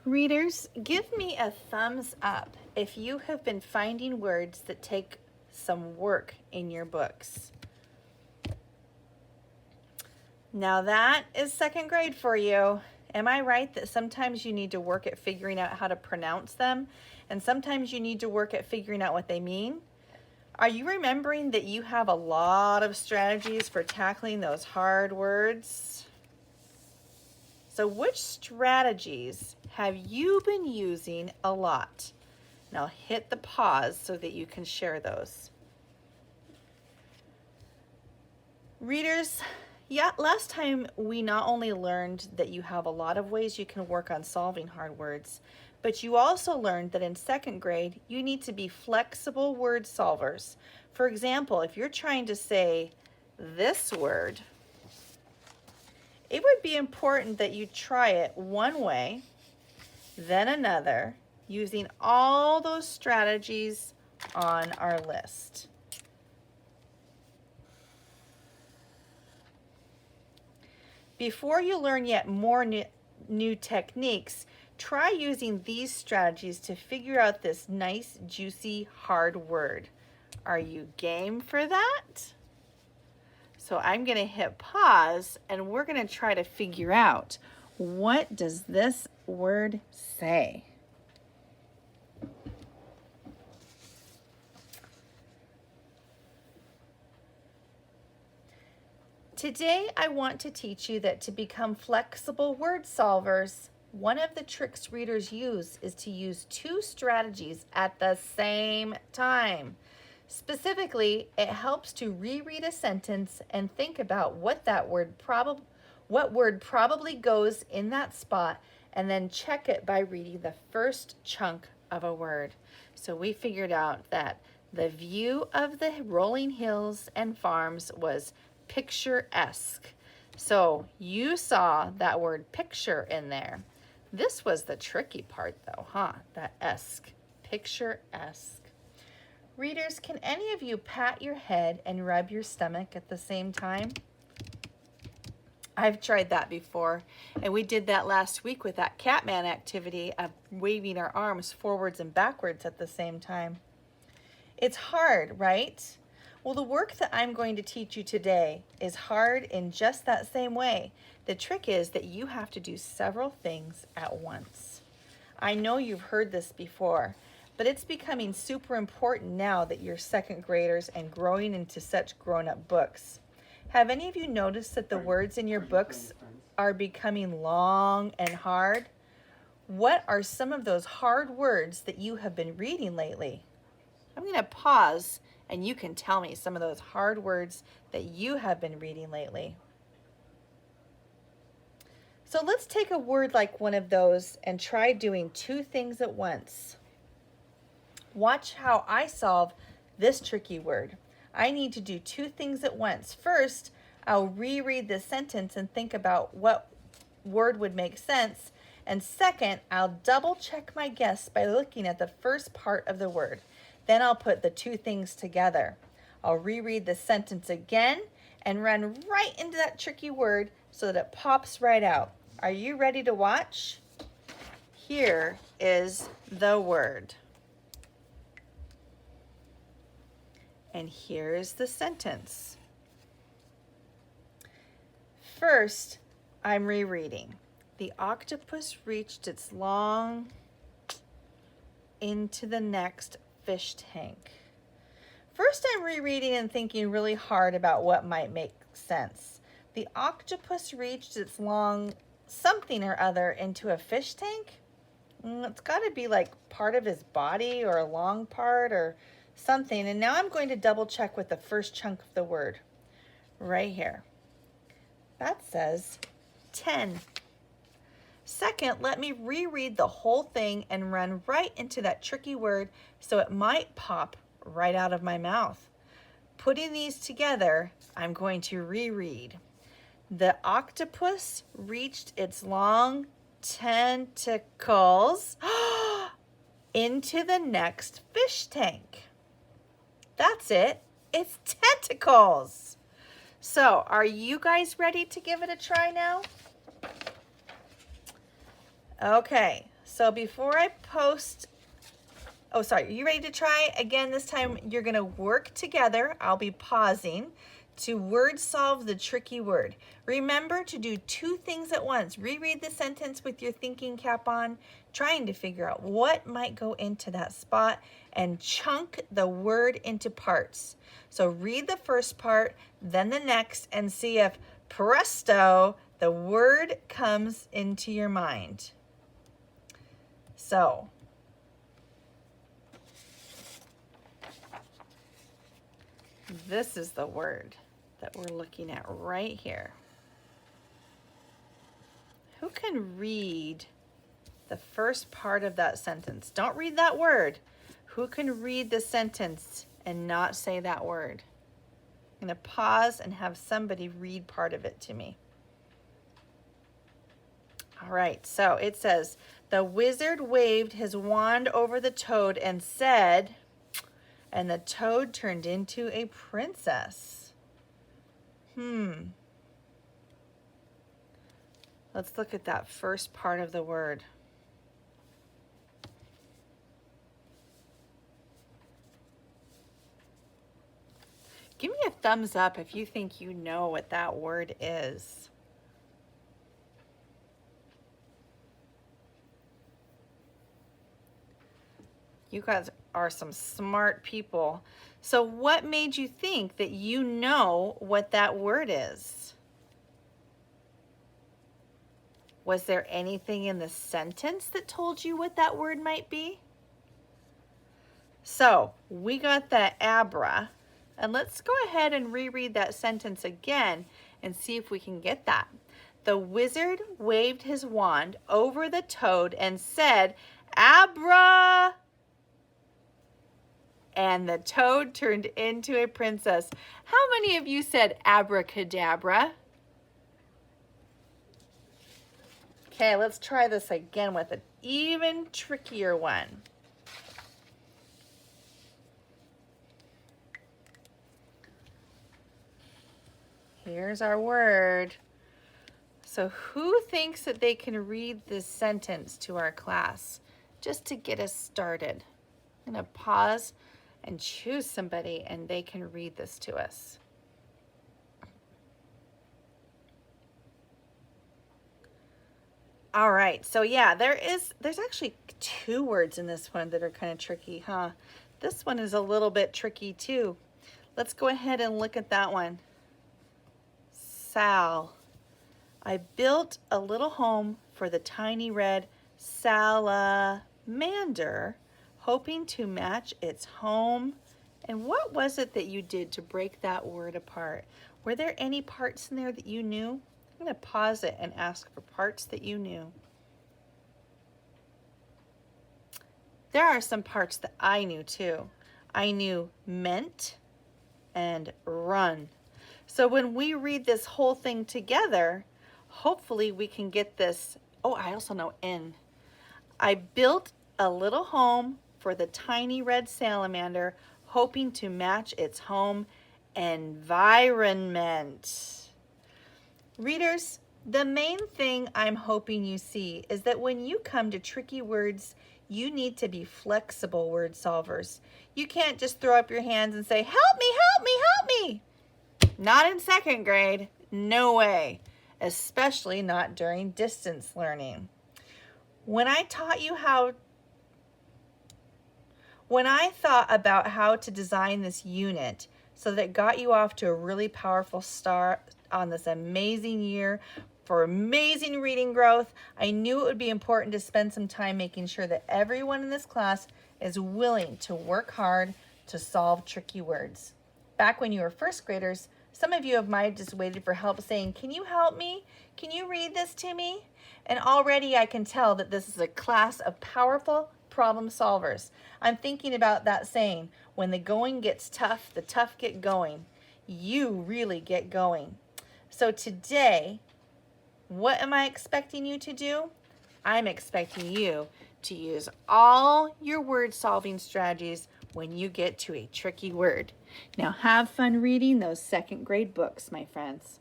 Readers, give me a thumbs up if you have been finding words that take some work in your books. Now that is second grade for you. Am I right that sometimes you need to work at figuring out how to pronounce them, and sometimes you need to work at figuring out what they mean? Are you remembering that you have a lot of strategies for tackling those hard words? So which strategies have you been using a lot? Now hit the pause so that you can share those. Readers, last time we not only learned that you have a lot of ways you can work on solving hard words, but you also learned that in second grade, you need to be flexible word solvers. For example, if you're trying to say this word, it would be important that you try it one way, then another, using all those strategies on our list. Before you learn yet more new techniques, try using these strategies to figure out this nice, juicy, hard word. Are you game for that? So I'm going to hit pause and we're going to try to figure out, what does this word say? Today I want to teach you that to become flexible word solvers, one of the tricks readers use is to use two strategies at the same time. Specifically, it helps to reread a sentence and think about what word probably goes in that spot, and then check it by reading the first chunk of a word. So we figured out that the view of the rolling hills and farms was picturesque. So you saw that word picture in there. This was the tricky part though, huh? That esque, picturesque. Readers, can any of you pat your head and rub your stomach at the same time? I've tried that before, and we did that last week with that Catman activity of waving our arms forwards and backwards at the same time. It's hard, right? Well, the work that I'm going to teach you today is hard in just that same way. The trick is that you have to do several things at once. I know you've heard this before, but it's becoming super important now that you're second graders and growing into such grown-up books. Have any of you noticed that the words in your books are becoming long and hard? What are some of those hard words that you have been reading lately? I'm going to pause and you can tell me some of those hard words that you have been reading lately. So let's take a word like one of those and try doing two things at once. Watch how I solve this tricky word. I need to do two things at once. First, I'll reread the sentence and think about what word would make sense. And second, I'll double check my guess by looking at the first part of the word. Then I'll put the two things together. I'll reread the sentence again and run right into that tricky word so that it pops right out. Are you ready to watch? Here is the word. And here's the sentence. First, I'm rereading. The octopus reached its long into the next fish tank. First, I'm rereading and thinking really hard about what might make sense. The octopus reached its long something or other into a fish tank? It's got to be like part of his body or a long part or something. And now I'm going to double check with the first chunk of the word right here. That says 10. Second, let me reread the whole thing and run right into that tricky word so it might pop right out of my mouth. Putting these together, I'm going to reread. The octopus reached its long tentacles into the next fish tank. That's it. It's tentacles. So, are you guys ready to give it a try now? Okay, So before I post, oh, sorry, are you ready to try? Again, this time you're gonna work together. I'll be pausing to word solve the tricky word. Remember to do two things at once. Reread the sentence with your thinking cap on, trying to figure out what might go into that spot, and chunk the word into parts. So read the first part, then the next, and see if presto, the word comes into your mind. So, this is the word that we're looking at right here. Who can read the first part of that sentence? Don't read that word. Who can read the sentence and not say that word? I'm going to pause and have somebody read part of it to me. All right, so it says, the wizard waved his wand over the toad and said, and the toad turned into a princess. Let's look at that first part of the word. Give me a thumbs up if you think you know what that word is. You guys are some smart people. So what made you think that you know what that word is? Was there anything in the sentence that told you what that word might be? So we got the abra, and let's go ahead and reread that sentence again and see if we can get that. The wizard waved his wand over the toad and said, abra! And the toad turned into a princess. How many of you said abracadabra? Okay, let's try this again with an even trickier one. Here's our word. So who thinks that they can read this sentence to our class just to get us started? I'm going to pause and choose somebody and they can read this to us. All right, so yeah, there's actually two words in this one that are kind of tricky, huh? This one is a little bit tricky too. Let's go ahead and look at that one. Sal. I built a little home for the tiny red salamander, hoping to match its home. And what was it that you did to break that word apart? Were there any parts in there that you knew? I'm going to pause it and ask for parts that you knew. There are some parts that I knew too. I knew meant and run. So when we read this whole thing together, hopefully we can get this. Oh, I also know in. I built a little home for the tiny red salamander, hoping to match its home environment. Readers, the main thing I'm hoping you see is that when you come to tricky words, you need to be flexible word solvers. You can't just throw up your hands and say, help me, help me, help me. Not in second grade, no way, especially not during distance learning. When I thought about how to design this unit so that it got you off to a really powerful start on this amazing year for amazing reading growth, I knew it would be important to spend some time making sure that everyone in this class is willing to work hard to solve tricky words. Back when you were first graders, some of you might have just waited for help saying, can you help me? Can you read this to me? And already I can tell that this is a class of powerful problem solvers. I'm thinking about that saying, when the going gets tough, the tough get going. You really get going. So today, what am I expecting you to do? I'm expecting you to use all your word solving strategies when you get to a tricky word. Now have fun reading those second grade books, my friends.